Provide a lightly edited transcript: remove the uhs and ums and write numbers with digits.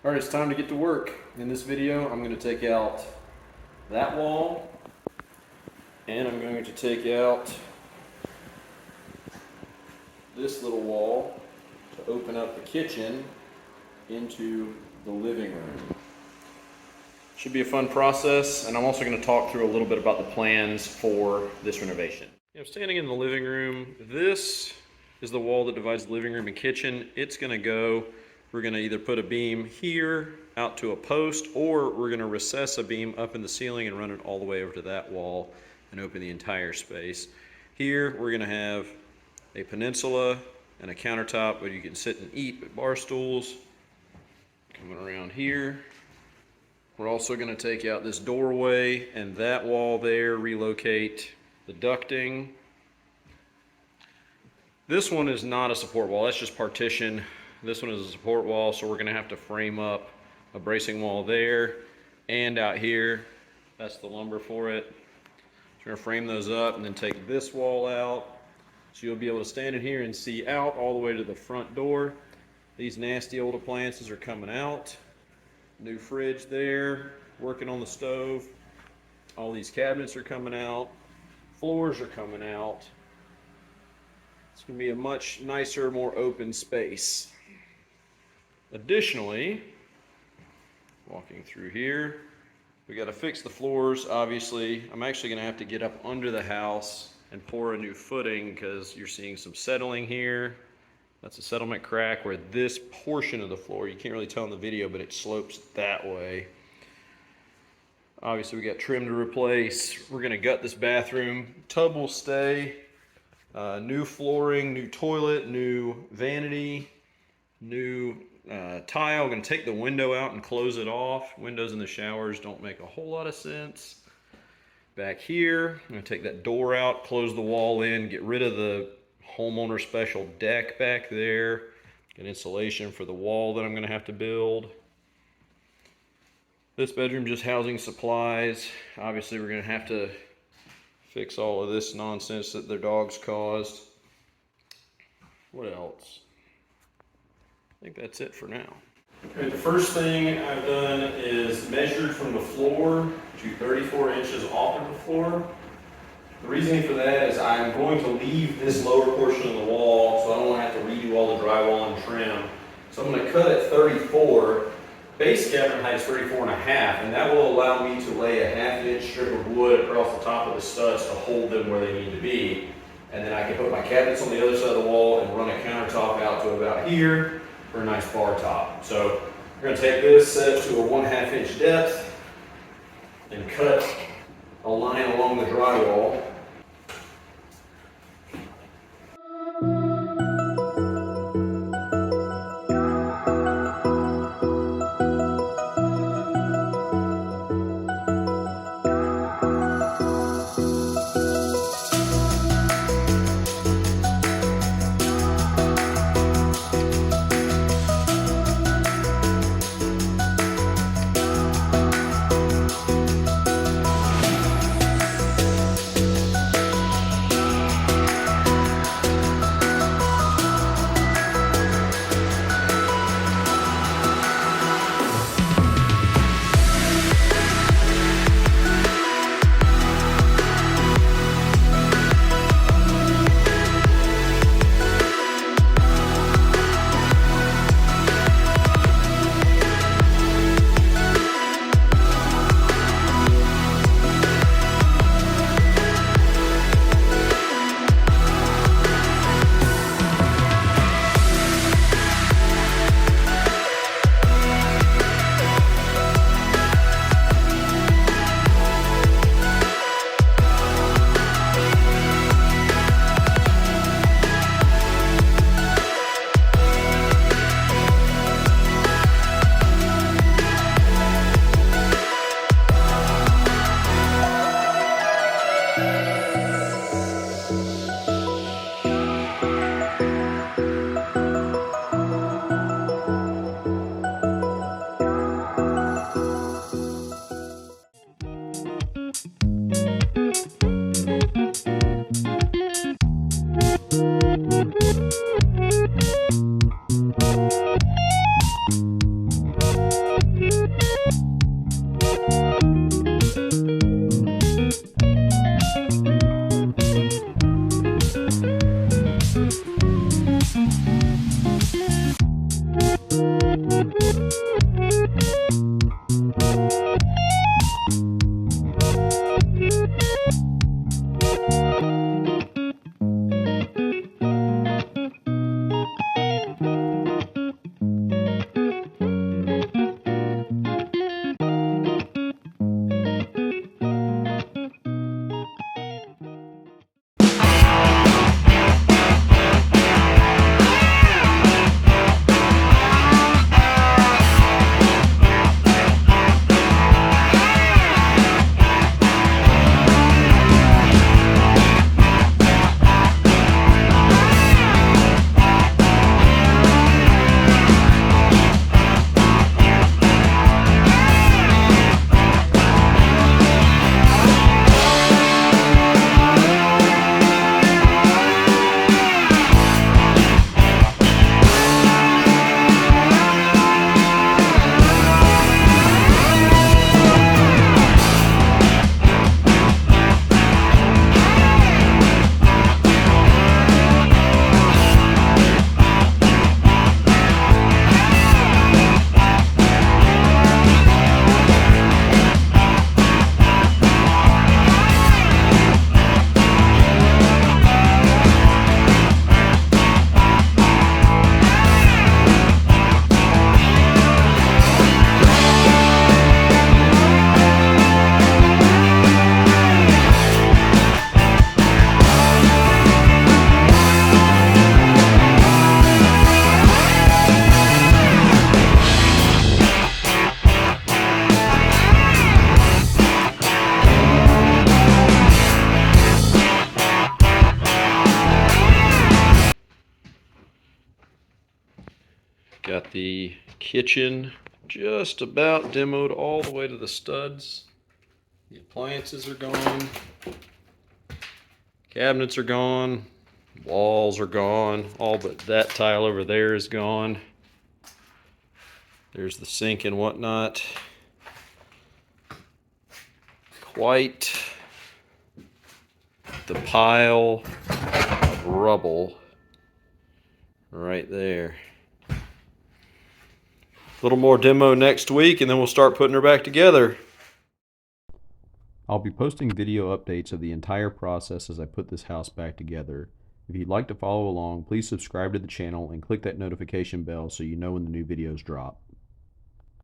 All right, it's time to get to work. In this video, I'm going to take out that wall, and I'm going to take out this little wall to open up the kitchen into the living room. Should be a fun process, and I'm also going to talk through a little bit about the plans for this renovation. I'm standing in the living room. This is the wall that divides the living room and kitchen. It's going to go, we're going to either put a beam here out to a post, or we're going to recess a beam up in the ceiling and run it all the way over to that wall and open the entire space. Here we're going to have a peninsula and a countertop where you can sit and eat with bar stools. Coming around here, we're also going to take out this doorway and that wall there, relocate the ducting. This one is not a support wall, that's just partition. This one is a support wall, so we're going to have to frame up a bracing wall there and out here. That's the lumber for it. So we're going to frame those up and then take this wall out. So you'll be able to stand in here and see out all the way to the front door. These nasty old appliances are coming out. New fridge there, working on the stove. All these cabinets are coming out. Floors are coming out. It's going to be a much nicer, more open space. Additionally, walking through here, we got to fix the floors. Obviously, I'm actually going to have to get up under the house and pour a new footing because you're seeing some settling here. That's a settlement crack where this portion of the floor, you can't really tell in the video, but it slopes that way. Obviously, we got trim to replace. We're going to gut this bathroom. Tub will stay. New flooring, new toilet, new vanity, new tile. I'm going to take the window out and close it off. Windows in the showers don't make a whole lot of sense. Back here, I'm going to take that door out, close the wall in, get rid of the homeowner special deck back there, get insulation for the wall that I'm going to have to build. This bedroom just housing supplies. Obviously, we're going to have to fix all of this nonsense that their dogs caused. What else? I think that's it for now. Okay, the first thing I've done is measured from the floor to 34 inches off of the floor. The reasoning for that is I'm going to leave this lower portion of the wall, so I don't want to have to redo all the drywall and trim. So I'm going to cut at 34. Base cabinet height is 34 and a half, and that will allow me to lay a half-inch strip of wood across the top of the studs to hold them where they need to be. And then I can put my cabinets on the other side of the wall and run a countertop out to about here for a nice bar top. So we're going to take this, set it to a 1/2 inch depth, and cut a line along the drywall. The kitchen just about demoed all the way to the studs. The appliances are gone. Cabinets are gone. Walls are gone. All but that tile over there is gone. There's the sink and whatnot. Quite the pile of rubble right there. A little more demo next week, and then we'll start putting her back together. I'll be posting video updates of the entire process as I put this house back together. If you'd like to follow along, please subscribe to the channel and click that notification bell so you know when the new videos drop.